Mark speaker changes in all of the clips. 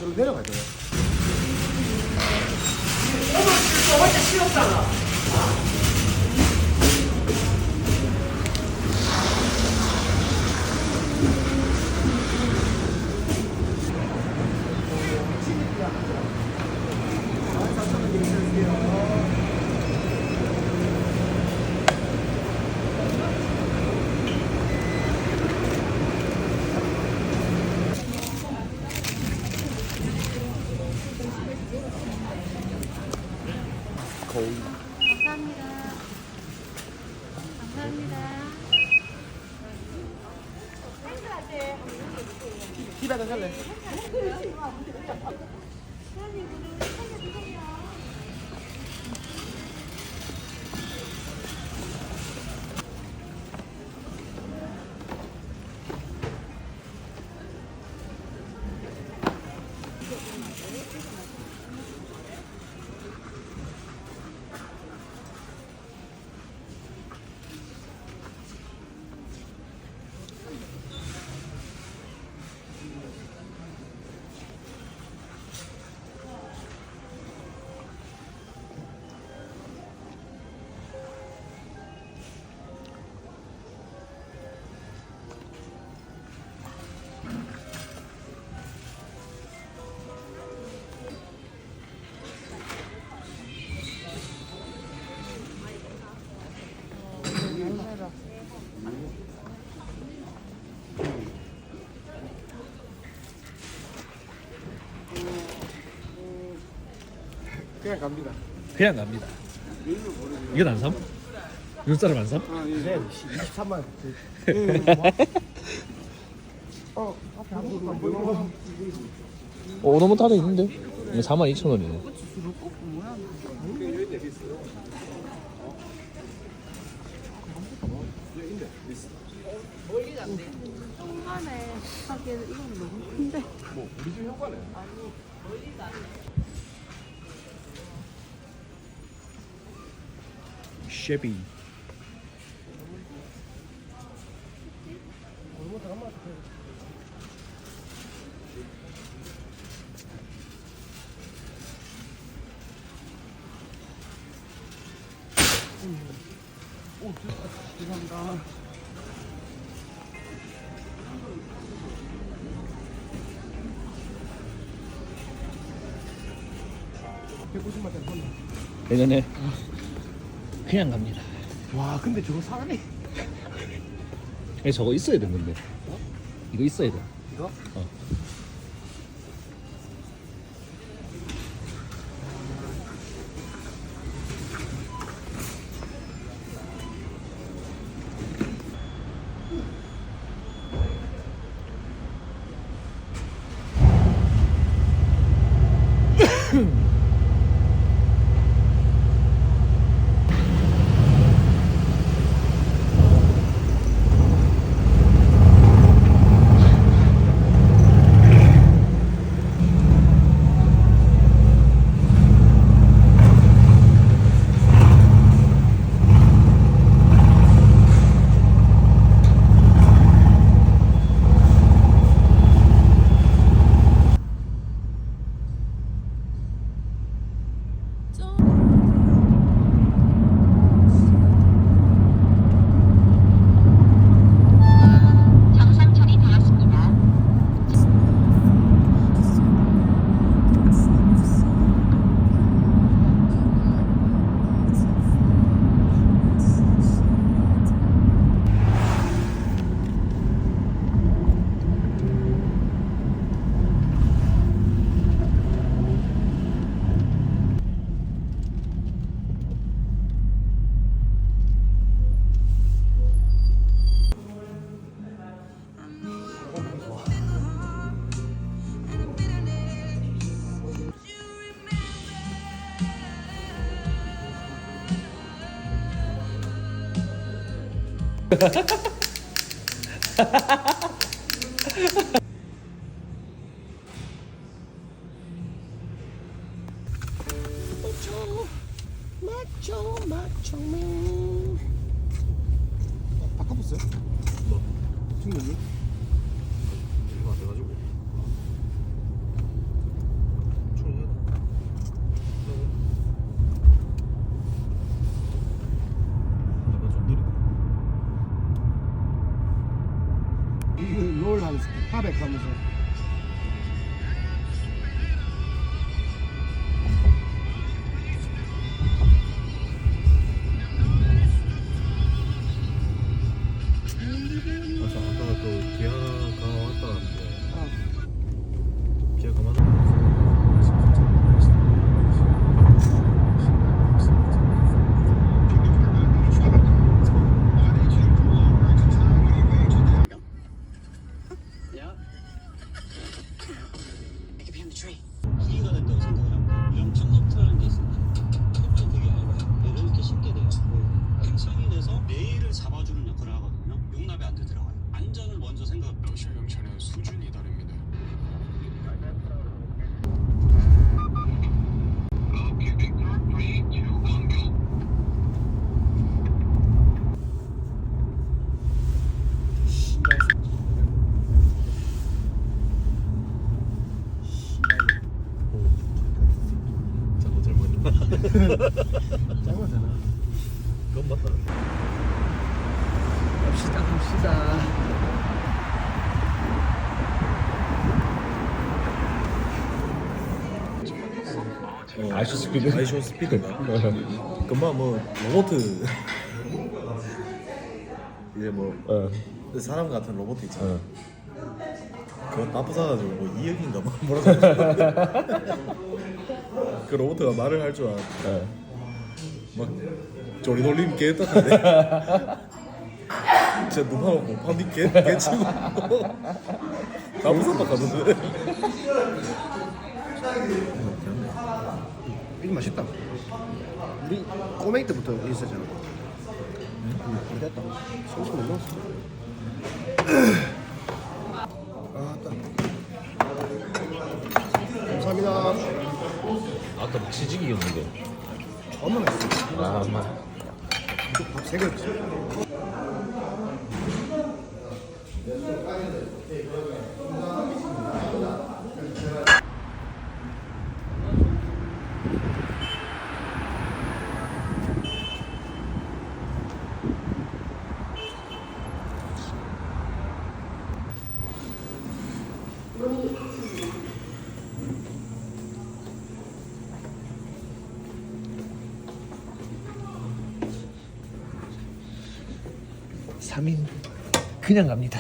Speaker 1: 저로 내려가야 돼요.
Speaker 2: 진짜 싫었잖아.
Speaker 1: 거의.
Speaker 3: 감사합니다. 감사합니다.
Speaker 1: 기다려 살래. 그냥 갑니다.
Speaker 4: 그냥 갑니다. 이건 안 삼? 눈사람 안 삼?
Speaker 1: 네, 23만 원. 앞에 한 번만 보여.
Speaker 4: 너무 따로 있는데? 이거 42,000원이네.
Speaker 3: 현관에 하기에는 이건 너무 큰데.
Speaker 1: 뭐 우리 집 현관에.
Speaker 4: 쉐비.
Speaker 1: 오, 죄송합니다.
Speaker 4: 예전에 그냥 갑니다.
Speaker 1: 와, 근데 저거 사람이
Speaker 4: 저거 있어야 되는 건데. 이거 있어야 돼.
Speaker 1: 이거?
Speaker 4: 어.
Speaker 1: 마초맨. 바꿔봤어요? 뭐? 충분히?
Speaker 4: 이거 안 돼가지고.
Speaker 2: 하면서 하백 하면서.
Speaker 4: 맞아, 아까 또 기아가 왔다는데
Speaker 2: 아,
Speaker 4: 기아가 맞나?
Speaker 5: 기회가 된다고 생각을 합니다. 이런 컴퓨터라는 게 있습니다. 컴퓨터 되게 얇아요. 얘를 이렇게 쉽게 돼요. 팽창이 돼서 레일을 잡아주는 역할을 하거든요. 용납이 안 돼 들어가요. 안전을 먼저 생각합니다.
Speaker 6: 러시아 경찰은 수준이 다릅니다.
Speaker 4: 자꾸 잘못했나?
Speaker 2: 짱하잖아.
Speaker 4: 그건 맞다.
Speaker 1: 갑시다.
Speaker 4: 아이쇼 스피드? 아이쇼 스피드가? 금방 뭐 로봇 이제 뭐 사람 같은 로봇 있잖아. 그거 다 부숴가지고 뭐 2억인가 뭐 뭐라고 그 로봇가 말을 할 줄 알아. 막 조리 돌림 개 똑같네. 진짜 누가 못판디 개 치고 다 부숴봤거든.
Speaker 2: 이거 맛있다. 우리 꼬맹이 때부터 있었잖아. 됐다. 소스 못 넣었어. 아, 딱. 감사합니다.
Speaker 4: 아까 뭐 치즈기였는데.
Speaker 2: 엄마 맛있어.
Speaker 4: 아, 엄마.
Speaker 2: 밥세 그릇.
Speaker 1: 그냥 갑니다.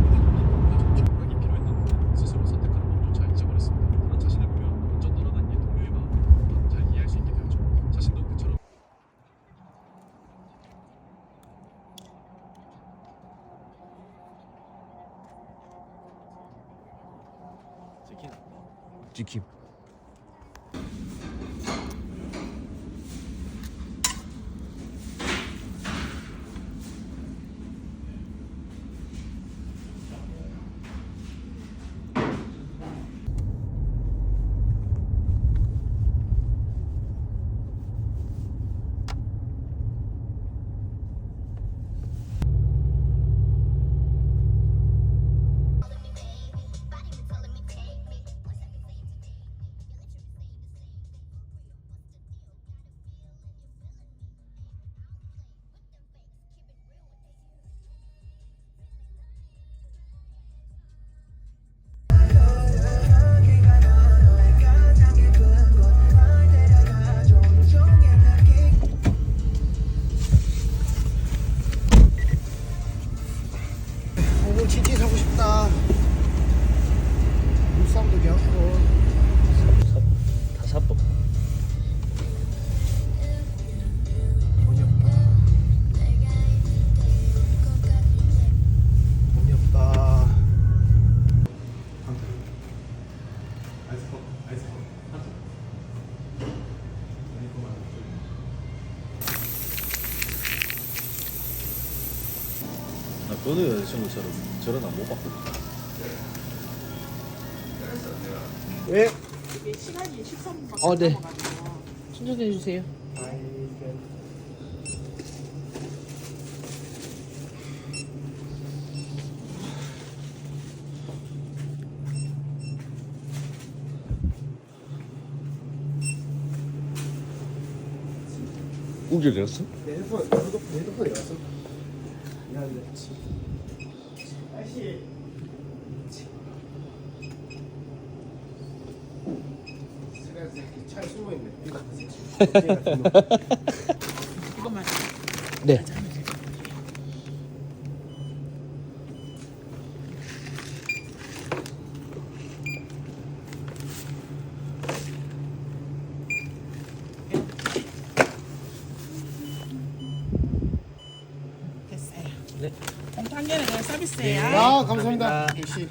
Speaker 6: 하기 필요했던 스스로 선택하는 법조차 잊어버렸습니다. 자신을 보면 먼저 떠나간 옛 동료의 마음을 잘 이해할 수 있게 되었죠. 자신도 그처럼
Speaker 1: 찍힘.
Speaker 2: 오늘 치킨 사고 싶다. 물싸움도 괜찮고.
Speaker 4: 다 샀어.
Speaker 2: 돈이 없다. 돈이 없다.
Speaker 4: 나 그거도 여자친구처럼 저런 안 못 봤거든.
Speaker 2: 왜?
Speaker 3: 이게 시간이 13분밖에
Speaker 1: 어, 네.
Speaker 3: 남아가지고.
Speaker 1: 충전해 주세요. 옮겨졌어?
Speaker 2: 내 핸드폰에 왔어. 미안해. 아씨. 차에 숨어 있네.
Speaker 3: 이것만.
Speaker 1: 네.
Speaker 3: 됐어요.
Speaker 1: 네.
Speaker 3: 공탄 개는 그냥 서비스예요.
Speaker 2: 아 감사합니다. 역시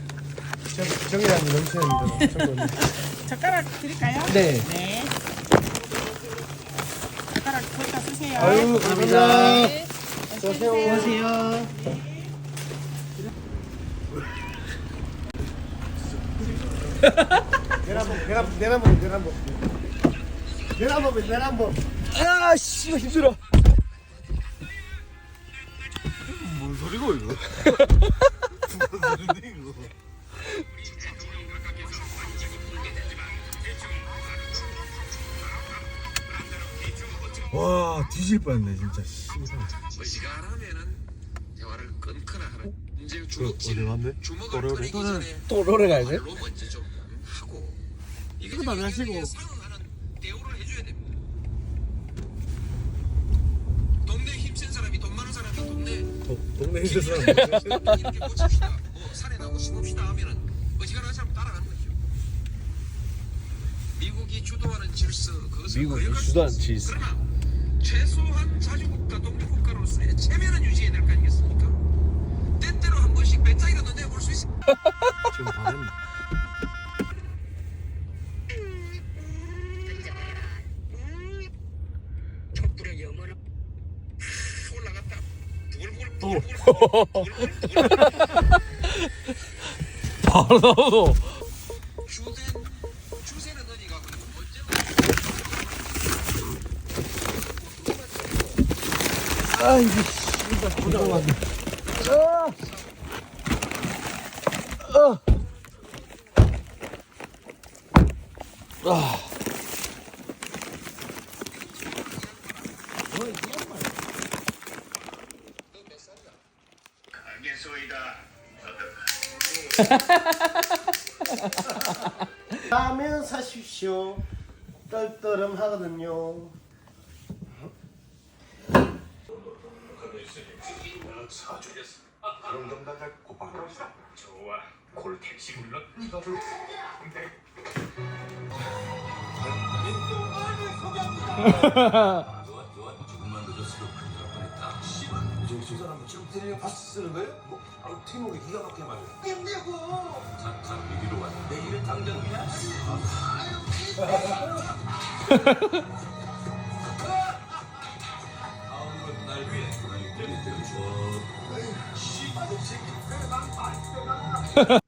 Speaker 2: 정이라는 넘치는
Speaker 3: 젓가락 드릴까요?
Speaker 1: 네.
Speaker 3: 네. 젓가락 거기다 쓰세요.
Speaker 2: 아유 감사합니다.
Speaker 3: 네.
Speaker 2: 안녕하세요. 내란법.
Speaker 1: 아, 씨, 힘들어.
Speaker 4: 뭔 소리고 이거? 뭔 소리인데 이거? 와 뒤질 뻔했네 진짜.
Speaker 7: 시간하면은 대화를 끊거나 하는 이제
Speaker 4: 어디 갔네?
Speaker 7: 주먹을 꺼내기 전에
Speaker 1: 또 롤에 가야 돼?
Speaker 7: 말로 먼저 좀 하고
Speaker 3: 이거 다 마시고.
Speaker 7: 상응하는 대우를 해줘야 됩니다. 동네 힘센 사람이 돈 많은 사람이
Speaker 4: 동네 있는 사람.
Speaker 7: 이렇게 고칩시다. 뭐 산에 나고 심읍시다 하면은 어지간한 사람 따라가는 거죠. 미국이 주도하는 질서 그것을
Speaker 1: 미국이
Speaker 7: 거역할 수
Speaker 1: 주도하는
Speaker 7: 없습니다.
Speaker 1: 질서.
Speaker 7: 그러나 최소한 자주국가 독립국가로서의 체면은 유지해야 될 거 아니겠습니까? 때때로 한 번씩 배짱이라도 내볼 수 있습니다.
Speaker 4: 지금 다 됐네.
Speaker 7: 촛불의 영혼은 올라갔다. 부글부글
Speaker 1: 바로 나오노.
Speaker 7: 주세는 어디가 그리고 언제
Speaker 1: 아, 이게 진짜 부담한데.
Speaker 2: 라면 사십시오. 떨떠름 하거든요.
Speaker 7: 조금만 늦었어도 큰일 날 뻔했다. 저 사람 지금 때리는 파스 쓰는 거예요? 뭐, 팀워크 기가 막히게 말이야. 힘내고. 자, 여기로 와. 내일은 당장이야. 아무튼 날 위해 날 때려줘. 씨발 새끼 왜난 말이야.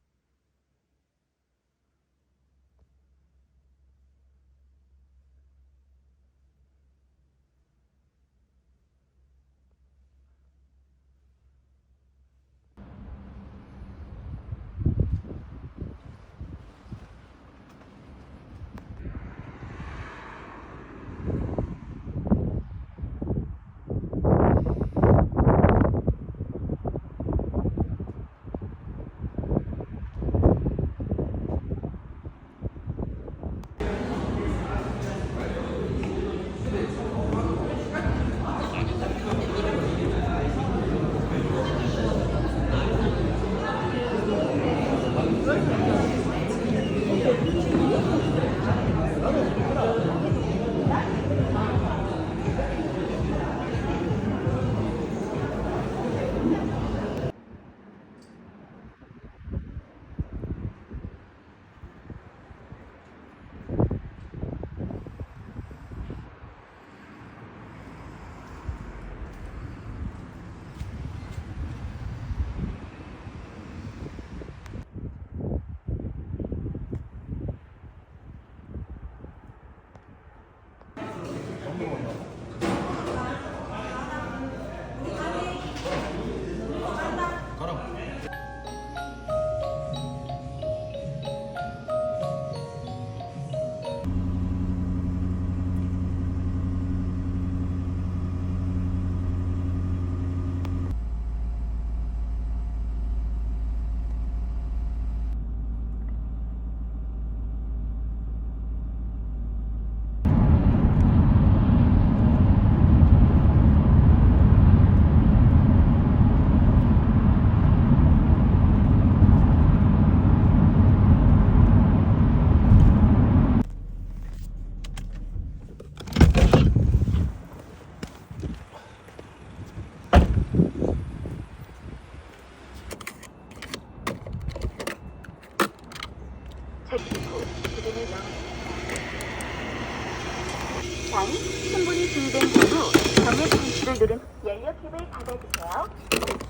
Speaker 8: 이상 충분히 준비된 후 정액 스위치를 누른 연료 캡을 닫아주세요.